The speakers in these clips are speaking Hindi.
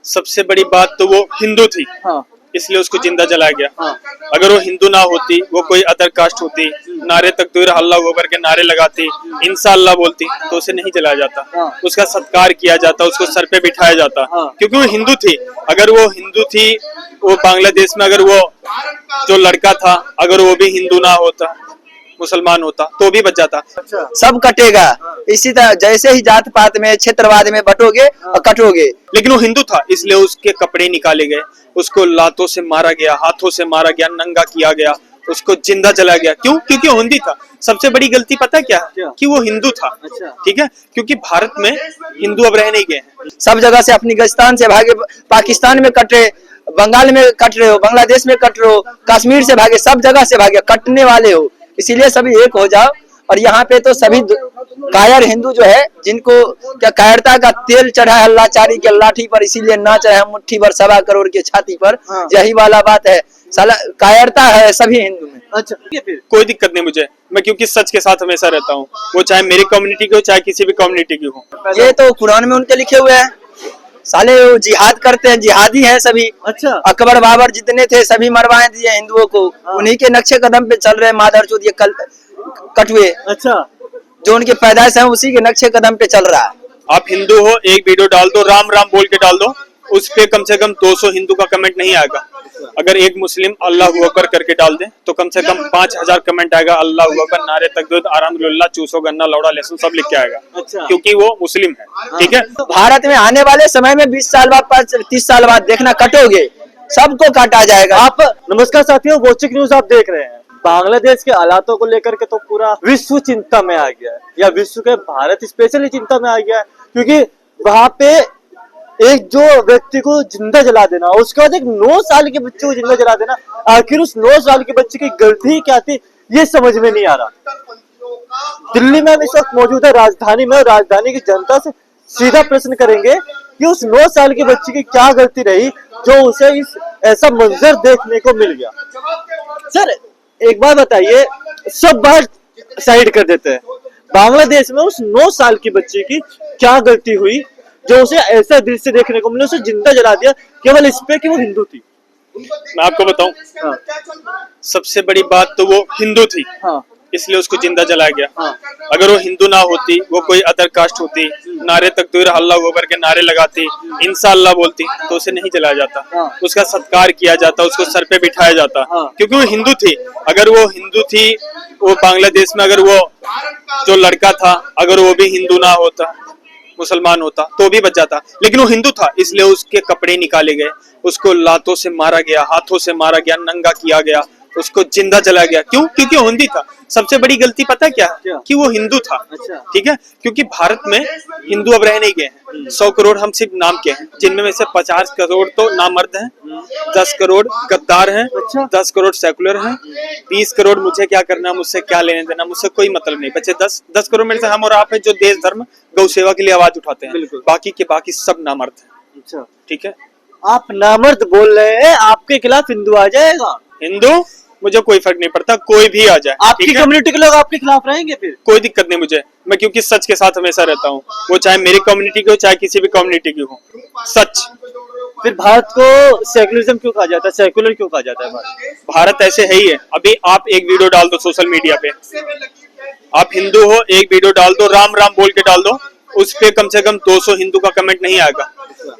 सबसे बड़ी बात तो वो हिंदू थी, हाँ इसलिए उसको जिंदा जलाया गया। हाँ अगर वो हिंदू ना होती, वो कोई अदर कास्ट होती, नारे तकबीर अल्लाह अकबर के नारे लगाती, इंशाअल्लाह बोलती, तो उसे नहीं जलाया जाता। हाँ। उसका सत्कार किया जाता, उसको सर पे बिठाया जाता, हाँ। क्योंकि वो हिंदू थी। अगर वो हिंदू थी, वो बांग्लादेश में अगर वो जो लड़का था, अगर वो भी हिंदू ना होता, मुसलमान होता, तो भी बच जाता। अच्छा सब कटेगा। इसी तरह जैसे ही जात पात में क्षेत्रवाद में बटोगे और कटोगे। लेकिन वो हिंदू था, इसलिए उसके कपड़े निकाले गए, उसको लातों से मारा गया, हाथों से मारा गया, नंगा किया गया, उसको जिंदा जलाया गया। क्यों? क्योंकि वो हिंदी था। सबसे बड़ी गलती पता है क्या? कि वो हिंदू था। अच्छा। ठीक है, क्योंकि भारत में हिंदू अब रह नहीं गए हैं। सब जगह से अफगानिस्तान से भागे, पाकिस्तान में कट रहे, बंगाल में कट रहे हो, बांग्लादेश में कट रहे हो, कश्मीर से भागे, सब जगह से भागे, कटने वाले हो। इसीलिए सभी एक हो जाओ। और यहाँ पे तो सभी कायर हिंदू जो है, जिनको क्या कायरता का तेल चढ़ा है अल्लाहचारी के लाठी पर, इसीलिए ना चढ़े मुट्ठी भर 1.25 करोड़ के छाती पर। हाँ। यही वाला बात है, साला कायरता है सभी हिंदू में। अच्छा फिर कोई दिक्कत नहीं मुझे, मैं क्योंकि सच के साथ हमेशा रहता हूँ, वो चाहे मेरी कम्युनिटी की हो, चाहे किसी भी कम्युनिटी की हो। ये तो कुरान में उनके लिखे हुए हैं, साले वो जिहाद करते हैं, जिहादी हैं सभी। अच्छा अकबर बाबर जितने थे सभी मरवाए दिए हिंदुओं को। हाँ। उन्हीं के नक्शे कदम पे चल रहे हैं मादरचोद ये कटुए, अच्छा जो उनकी पैदाइश है उसी के नक्शे कदम पे चल रहा है। आप हिंदू हो, एक वीडियो डाल दो, राम राम बोल के डाल दो, उस पे कम से कम 200 हिंदू का कमेंट नहीं आएगा। अगर एक मुस्लिम अल्लाह अकबर करके डाल दे, तो कम से कम 5000 कमेंट आएगा, अल्लाह अकबर, नारे तकबीर, अल्हम्दुलिल्लाह, चूसो गन्ना लौड़ा लहसुन सब लिख के आएगा। अच्छा। क्योंकि वो मुस्लिम है। ठीक है, भारत में आने वाले समय में 20 साल बाद, 30 साल बाद देखना कटोगे, सबको काटा जाएगा। आप नमस्कार साथियों, वोचिक न्यूज आप देख रहे हैं। बांग्लादेश के हालातों को लेकर के तो पूरा विश्व चिंता में आ गया है, या विश्व के भारत स्पेशली चिंता में आ गया है, क्योंकि वहां पे एक जो व्यक्ति को जिंदा जला देना, उसके बाद एक 9 साल के बच्चे को जिंदा जला देना, आखिर उस 9 साल के बच्चे की गलती क्या थी ये समझ में नहीं आ रहा। दिल्ली में हम इस वक्त मौजूद है, राजधानी में, और राजधानी की जनता से सीधा प्रश्न करेंगे कि उस 9 साल के बच्चे की क्या गलती रही जो उसे इस ऐसा मंजर देखने को मिल गया। सर एक बात बताइए, सब बात साइड कर देते हैं, बांग्लादेश में उस 9 साल की बच्ची की क्या गलती हुई जो उसे ऐसा दृश्य देखने को मिला, उसे जिंदा जला दिया केवल इस पे कि वो हिंदू थी। मैं आपको बताऊं, हाँ सबसे बड़ी बात तो वो हिंदू थी, हाँ इसलिए उसको जिंदा जलाया गया। हाँ। अगर वो हिंदू ना होती, वो कोई अदर कास्ट होती, नारे तकबीर अल्लाह अकबर के नारे लगाती, इंशाअल्लाह बोलती, तो उसे नहीं जलाया जाता। हाँ। उसका सत्कार किया जाता, उसको सर पे बिठाया जाता, हाँ। क्योंकि वो हिंदू थी। अगर वो हिंदू थी, वो बांग्लादेश में अगर वो जो लड़का था, अगर वो भी हिंदू ना होता, मुसलमान होता, तो भी बच जाता। लेकिन वो हिंदू था, इसलिए उसके कपड़े निकाले गए, उसको लातों से मारा गया, हाथों से मारा गया, नंगा किया गया, उसको जिंदा जलाया गया। क्यों? क्योंकि वो हिंदी था। सबसे बड़ी गलती पता है क्या? कि वो हिंदू था। अच्छा। ठीक है, क्योंकि भारत में हिंदू अब रह नहीं गए हैं। 100 करोड़ हम सिर्फ नाम के हैं, जिनमें से 50 करोड़ तो नामर्द हैं, 10 करोड़ गद्दार हैं, अच्छा। 10 करोड़ सेकुलर हैं, 20 करोड़ मुझे क्या करना, मुझसे क्या लेने देना, मुझसे कोई मतलब नहीं। बच्चे 10 करोड़ में से हम और आप हैं जो देश धर्म गौ सेवा के लिए आवाज उठाते हैं। बिल्कुल। बाकी के बाकी सब नामर्द हैं। अच्छा, ठीक है, आप नामर्द बोल रहे हैं, आपके खिलाफ हिंदू आ जाएगा। हिंदू मुझे कोई फर्क नहीं पड़ता, कोई भी आ जाए। आपकी ठीक है? कम्युनिटी के लोग आपके खिलाफ रहेंगे फिर? कोई दिक्कत नहीं मुझे, मैं क्योंकि सच के साथ हमेशा रहता हूँ, वो चाहे मेरी कम्युनिटी की हो, चाहे किसी भी कम्युनिटी की हो। सच। फिर भारत को सेकुलरिज्म क्यों कहा जाता है, सेकुलर क्यों कहा जाता है भारत ऐसे है ही है। अभी आप एक वीडियो डाल दो सोशल मीडिया पे, आप हिंदू हो, एक वीडियो डाल दो, राम राम बोल के डाल दो, उस पे कम से कम 200 हिंदू का कमेंट नहीं आएगा।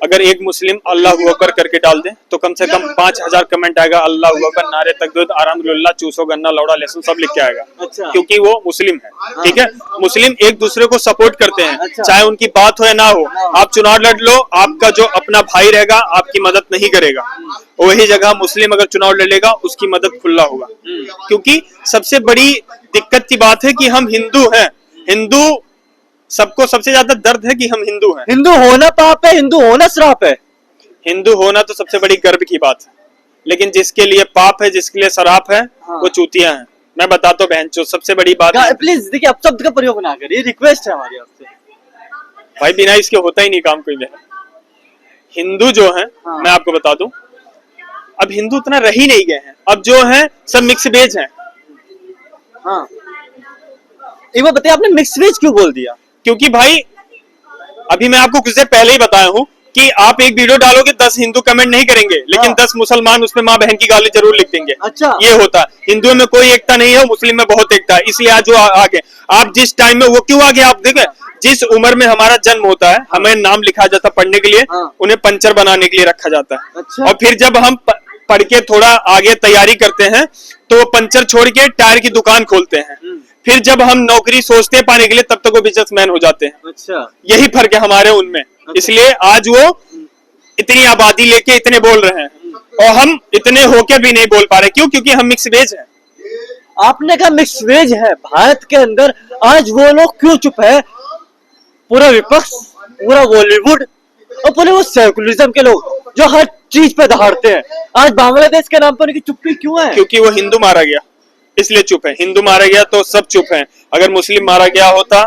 अगर एक मुस्लिम अल्लाह अकबर करके डाल दे, तो कम से कम 5000 कमेंट आएगा, अल्लाह अकबर, नारे तकबीर, अल्हम्दुलिल्लाह, चूसो गन्ना लौड़ा लहसुन सब लिख के आएगा। अच्छा। क्योंकि वो मुस्लिम है। ठीक है, मुस्लिम एक दूसरे को सपोर्ट करते हैं। अच्छा। चाहे उनकी बात हो या ना हो, आप चुनाव लड़ लो, आपका जो अपना भाई रहेगा आपकी मदद नहीं करेगा। वही जगह मुस्लिम अगर चुनाव लड़ेगा, उसकी मदद खुला होगा। क्योंकि सबसे बड़ी दिक्कत की बात है कि हम हिंदू हैं। हिंदू सबको सबसे ज्यादा दर्द है कि हम हिंदू हैं। हिंदू होना पाप है, हिंदू होना श्राप है। हिंदू होना तो सबसे बड़ी गर्व की बात है, लेकिन जिसके लिए पाप है, जिसके लिए शराप है, हाँ। वो चूतिया है। मैं बताता हूँ बहनचोद, सबसे बड़ी बात है। प्लीज देखिए, आप शब्द का प्रयोग ना करिए, रिक्वेस्ट है हमारी आपसे। भाई बिना इसके होता ही नहीं काम कोई भी। हिंदू जो है, हाँ। मैं आपको बता दूं, अब हिंदू उतना रह ही नहीं गए हैं। अब जो है सब मिक्स वेज हैं। हाँ, एक बार बताइए, आपने मिक्स वेज क्यों बोल दिया? क्योंकि भाई अभी मैं आपको कुछ देर पहले ही बताया हूँ, कि आप एक वीडियो डालोगे 10 हिंदू कमेंट नहीं करेंगे, लेकिन 10 मुसलमान उसमें माँ बहन की गाली जरूर लिख देंगे। अच्छा। ये होता है, हिंदुओं में कोई एकता नहीं है, मुस्लिम में बहुत एकता है, इसलिए आज वो आगे। आप जिस टाइम में वो क्यों आगे, आप देखें जिस उम्र में हमारा जन्म होता है, हमें नाम लिखा जाता है पढ़ने के लिए, उन्हें पंचर बनाने के लिए रखा जाता है। अच्छा। और फिर जब हम पढ़ के थोड़ा आगे तैयारी करते हैं तो वो पंचर छोड़ के टायर की दुकान खोलते हैं। फिर जब हम नौकरी सोचते हैं पाने के लिए, तब तक वो बिजनेसमैन हो जाते हैं। अच्छा। यही फर्क है हमारे उनमें। इसलिए आज वो इतनी आबादी लेके इतने बोल रहे हैं और हम इतने होके भी नहीं बोल पा रहे। क्यों? क्योंकि हम मिक्स वेज हैं। आपने कहा मिक्स वेज है भारत के अंदर, आज वो लोग क्यों चुप है? पूरा विपक्ष, पूरा बॉलीवुड और पूरे वो सेकुलरिज्म के लोग जो हर चीज पे दहाड़ते हैं, आज बांग्लादेश के नाम पर उनकी चुप्पी क्यों है? क्योंकि वो हिंदू मारा गया, इसलिए चुप है। हिंदू मारा गया तो सब चुप हैं। अगर मुस्लिम मारा गया होता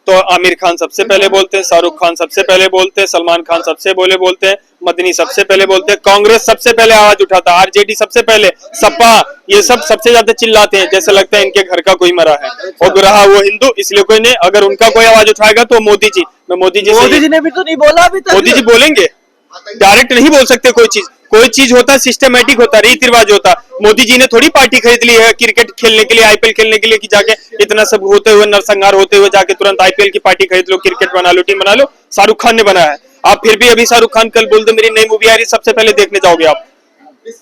तो आमिर खान सबसे पहले बोलते हैं, शाहरुख खान सबसे पहले बोलते हैं, सलमान खान सबसे पहले बोलते हैं, मदनी सबसे पहले बोलते हैं, कांग्रेस सबसे पहले आवाज उठाता, आरजेडी सबसे पहले, सपा, ये सब सबसे ज्यादा चिल्लाते हैं, जैसे लगता है इनके घर का कोई मरा है। और रहा वो हिंदू, इसलिए कोई नहीं। अगर उनका कोई आवाज उठाएगा तो मोदी जी, मैं मोदी जी ने भी तो नहीं बोला अभी तक। मोदी जी बोलेंगे, डायरेक्ट नहीं बोल सकते। कोई चीज होता है सिस्टमेटिक होता है, रीति रिवाज होता है। मोदी जी ने थोड़ी पार्टी खरीद ली है क्रिकेट खेलने के लिए, आईपीएल खेलने के लिए, कि जाके इतना सब होते हुए, नरसंहार होते हुए जाके तुरंत आईपीएल की पार्टी खरीद लो, क्रिकेट बना लो, टीम बना लो। शाहरुख खान ने बनाया है। आप फिर भी अभी शाहरुख खान कल बोल दो मेरी नई मूवी आ रही, सबसे पहले देखने जाओगे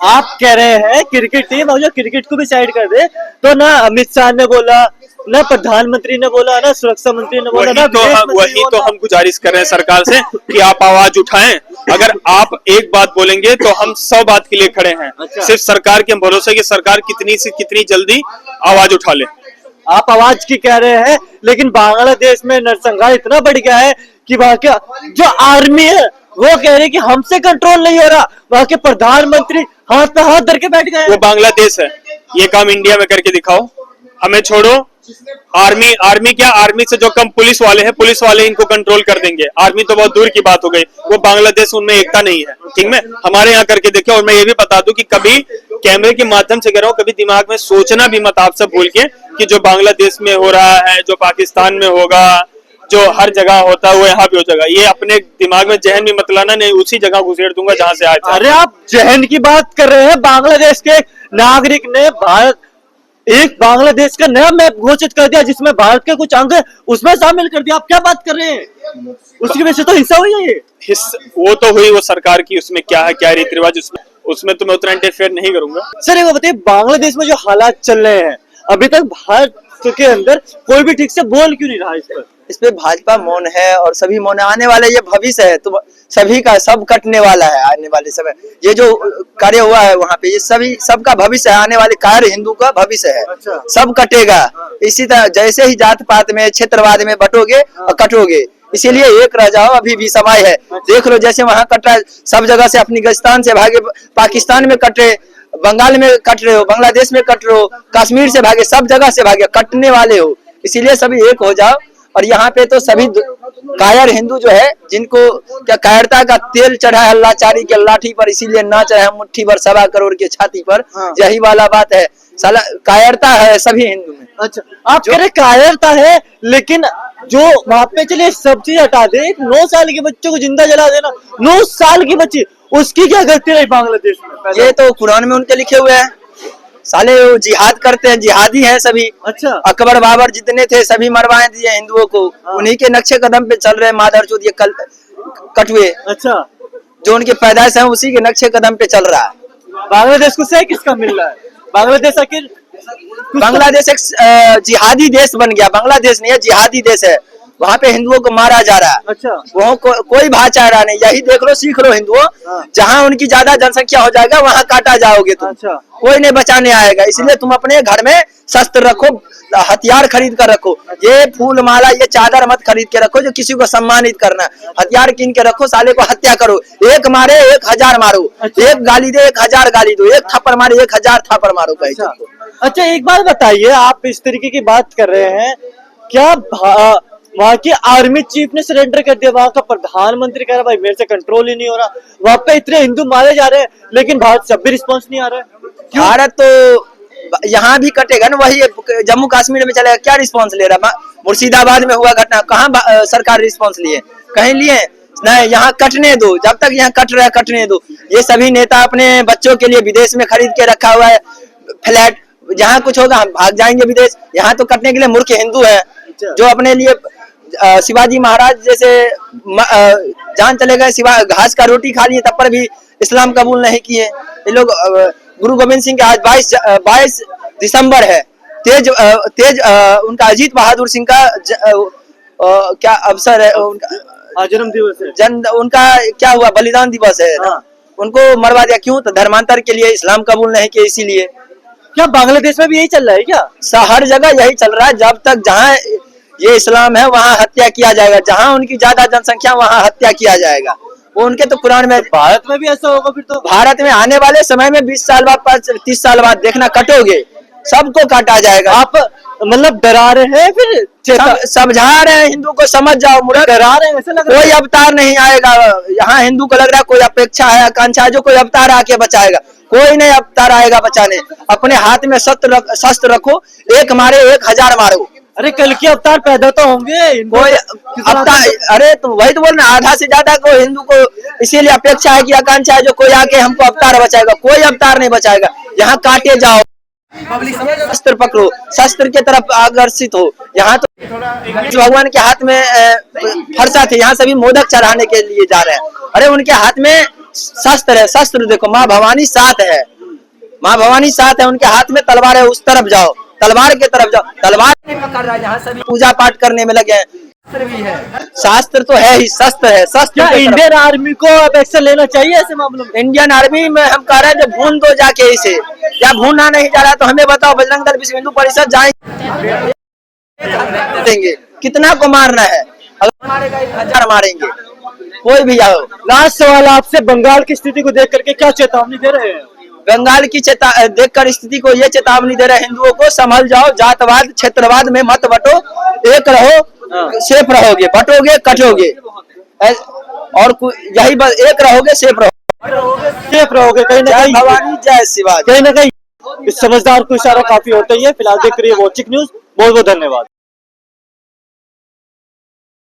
आप कह रहे हैं क्रिकेट टीम, और जो क्रिकेट को भी साइड कर दे तो ना अमित शाह ने बोला, ना प्रधानमंत्री ने बोला, ना सुरक्षा मंत्री ने बोला, ना वही तो हम गुजारिश कर रहे हैं सरकार से कि आप आवाज उठाएं। अगर आप एक बात बोलेंगे तो हम 100 बात के लिए खड़े हैं। अच्छा। सिर्फ सरकार के भरोसे कि सरकार कितनी से कितनी जल्दी आवाज उठा ले। आप आवाज की कह रहे हैं, लेकिन बांग्लादेश में नरसंहार इतना बढ़ गया है कि वहां का जो आर्मी है वो कह रहे कि हमसे कंट्रोल नहीं हो रहा। वहां के प्रधानमंत्री हाथ पे हाथ धर के बैठ गए। वो बांग्लादेश है, ये काम इंडिया में करके दिखाओ। हमें छोड़ो, आर्मी क्या, आर्मी से जो कम पुलिस वाले हैं, पुलिस वाले इनको कंट्रोल कर देंगे। आर्मी तो बहुत दूर की बात हो गई। वो बांग्लादेश, उनमें एकता नहीं है। ठीक है, हमारे यहाँ करके देखो। और मैं ये भी बता दूं कि कभी कैमरे के माध्यम से कह रहा हूं, कभी दिमाग में सोचना भी मत आप सब भूल के कि जो बांग्लादेश में हो रहा है, जो पाकिस्तान में होगा, जो हर जगह होता है वो यहाँ भी हो जाएगा। ये अपने दिमाग में जहन भी मत लाना, नहीं उसी जगह घुसेड़ दूंगा जहां से आया था। अरे आप जहन की बात कर रहे हैं। बांग्लादेश के नागरिक ने एक बांग्लादेश का नया मैप घोषित कर दिया, जिसमें भारत के कुछ अंग उसमें शामिल कर दिया। आप क्या बात कर रहे हैं? उसकी वजह से तो हिस्सा हुई है ये। वो तो हुई वो सरकार की, उसमें क्या है, क्या रीति रिवाज, उसमें तो मैं उतना इंटरफेयर नहीं करूंगा। सर ये बताइए, बांग्लादेश में जो हालात चल रहे हैं अभी तक, भारत के अंदर कोई भी ठीक से बोल क्यों नहीं रहा इस पर? भाजपा मौन है और सभी मौन है। आने वाले ये भविष्य है, तो सभी का सब कटने वाला है आने वाले समय। ये जो कार्य हुआ है वहाँ पे, ये सभी सबका भविष्य है। आने वाले कार्य हिंदू का भविष्य है। अच्छा। सब कटेगा। इसी तरह जैसे ही जात पात में, क्षेत्रवाद में बटोगे और कटोगे, इसीलिए एक रह जाओ, अभी भी समय है। देख लो जैसे वहाँ कट रहा है, सब जगह से अफगानिस्तान से भागे, पाकिस्तान में कट रहे, बंगाल में कट रहे हो, बांग्लादेश में कट रहे हो, कश्मीर से भागे, सब जगह से भागे, कटने वाले हो। इसीलिए सभी एक हो जाओ। और यहाँ पे तो सभी कायर हिंदू जो है, जिनको क्या कायरता का तेल चढ़ा है लाचारी के लाठी पर, इसीलिए नाच रहे हैं मुट्ठी भर 1.25 करोड़ के छाती पर। यही वाला बात है, साला कायरता है सभी हिंदू में। अच्छा, आप कह रहे कायरता है, लेकिन जो वहाँ पे चले सब चीज हटा दे, 9 साल के बच्चों को जिंदा जला देना, 9 साल की बच्ची, उसकी क्या गलती रही बांग्लादेश में? ये तो कुरान में उनके लिखे हुए हैं। साले वो जिहाद करते हैं, जिहादी हैं सभी। अच्छा। अकबर बाबर जितने थे सभी मरवाए दिए हिंदुओं को। उन्हीं के नक्शे कदम पे चल रहे मादरचोद ये कटुए। अच्छा। जो उनके पैदाइश है उसी के नक्शे कदम पे चल रहा है। बांग्लादेश को सही किसका मिल रहा है? बांग्लादेश आखिर, बांग्लादेश एक जिहादी देश बन गया। बांग्लादेश नहीं है, जिहादी देश है। वहाँ पे हिंदुओं को मारा जा रहा है। अच्छा। वहाँ कोई भाईचारा नहीं। यही देख लो, सीख लो हिंदुओं। जहाँ उनकी ज्यादा जनसंख्या हो जाएगा वहाँ काटा जाओगे तुम। अच्छा। कोई नहीं बचाने आएगा। इसलिए तुम अपने घर में शस्त्र रखो, हथियार खरीद कर रखो। ये फूल माला, ये चादर मत खरीद के रखो जो किसी को सम्मानित करना। हथियार कीन के रखो, साले को हत्या करो। एक मारे 1000 मारो। अच्छा। एक गाली दे 1000 गाली दो। एक थप्पड़ मारे 1000 थप्पड़ मारो। कहीं अच्छा, एक बात बताइए, आप इस तरीके की बात कर रहे हैं, क्या वहाँ की आर्मी चीफ ने सरेंडर कर दिया? वहाँ का प्रधानमंत्री कह रहा भाई मेरे से कंट्रोल ही नहीं हो रहा, वहाँ पे इतने हिंदू मारे जा रहे हैं, लेकिन भारत से भी रिस्पॉन्स नहीं आ रहा है। भारत तो यहाँ भी कटेगा ना, वही जम्मू कश्मीर में चलेगा। क्या रिस्पॉन्स ले रहा? मुर्शिदाबाद में हुआ घटना, कहाँ सरकार रिस्पॉन्स लिए? कहीं लिए? नहीं, यहाँ कटने दो, जब तक यहाँ कट रहा है कटने दो। ये सभी नेता अपने बच्चों के लिए विदेश में खरीद के रखा हुआ है फ्लैट, जहाँ कुछ होगा हम भाग जाएंगे विदेश। यहाँ तो कटने के लिए मूर्ख हिंदू है जो अपने लिए शिवाजी महाराज जैसे जान चले गए, सिवा घास का रोटी खा लिए तब पर भी इस्लाम कबूल नहीं किए ये लोग। गुरु गोविंद सिंह का आज 22 दिसंबर है, तेज उनका अजीत बहादुर सिंह का क्या अवसर है, उनका जन्म दिवस है, उनका क्या हुआ, बलिदान दिवस है ना। उनको मरवा दिया, क्यों? तो धर्मांतर के लिए, इस्लाम कबूल नहीं किया इसीलिए। क्या बांग्लादेश में भी यही चल रहा है क्या? हर जगह यही चल रहा है, जब तक जहाँ ये इस्लाम है वहाँ हत्या किया जाएगा, जहाँ उनकी ज्यादा जनसंख्या वहाँ हत्या किया जाएगा। वो उनके तो कुरान में। भारत में भी ऐसा होगा फिर तो? भारत में आने वाले समय में 20 साल बाद 30 साल बाद देखना, कटोगे, सबको काटा जाएगा। आप मतलब डरा रहे हैं फिर? समझा रहे हैं, हिंदू को समझ जाओ, मुर्ख। डरा रहे हैं, ऐसा लग रहा है। कोई अवतार नहीं आएगा यहाँ, हिंदू को लग रहा है कोई अपेक्षा है, आकांक्षा है जो कोई अवतार आके बचाएगा। कोई नहीं अवतार आएगा बचाने। अपने हाथ में शस्त्र रखो, एक मारे 1000 मारो। अरे कल के अवतार पैदा तो होंगे कोई अवतार, अरे तो वही तो बोल रहे, आधा से ज्यादा को हिंदू को इसीलिए अपेक्षा है कि आकांक्षा है जो कोई आके हमको अवतार बचाएगा। कोई अवतार नहीं बचाएगा। यहाँ काटे जाओ, शस्त्र पकड़ो, शस्त्र की तरफ आकर्षित हो। यहाँ तो भगवान के हाथ में फरसा थे, यहाँ सभी मोदक चढ़ाने के लिए जा रहे हैं। अरे उनके हाथ में शस्त्र है, शस्त्र देखो, माँ भवानी साथ है, माँ भवानी साथ है, उनके हाथ में तलवार है, उस तरफ जाओ, तलवार के तरफ जाओ। तलवार नहीं पकड़ रहा है, यहाँ सभी पूजा पाठ करने में लगे हैं। शास्त्र भी है, शास्त्र तो है ही, शस्त्र है, शस्त्र। क्या इंडियन आर्मी को अब एक्शन लेना चाहिए ऐसे मामलों में? इंडियन आर्मी में हम कह रहे हैं, जब भून दो जाके इसे, या भूनना नहीं जा रहा तो हमें बताओ, बजरंग दल विश्व हिंदू परिषद जाएंगे, देंगे, कितना को मारना है, अगर मारेगा 1000 मारेंगे, कोई भी आओ। लास्ट सवाल आपसे, बंगाल की स्थिति को देख करके क्या चेतावनी दे रहे हैं? बंगाल की देखकर स्थिति को ये चेतावनी दे रहे हैं, हिंदुओं को संभल जाओ, जातवाद क्षेत्रवाद में मत बटो, एक रहो, सेफ रहोगे, बटोगे कटोगे, और यही बस, एक रहोगे सेफ रहोगे, सेफ रहोगे। कहीं ना कहीं भवानी जय शिवाजी, कहीं ना कहीं इस समझदार को इशारा काफी होता ही है। फिलहाल देख रही है वॉचिंग न्यूज, बहुत बहुत धन्यवाद।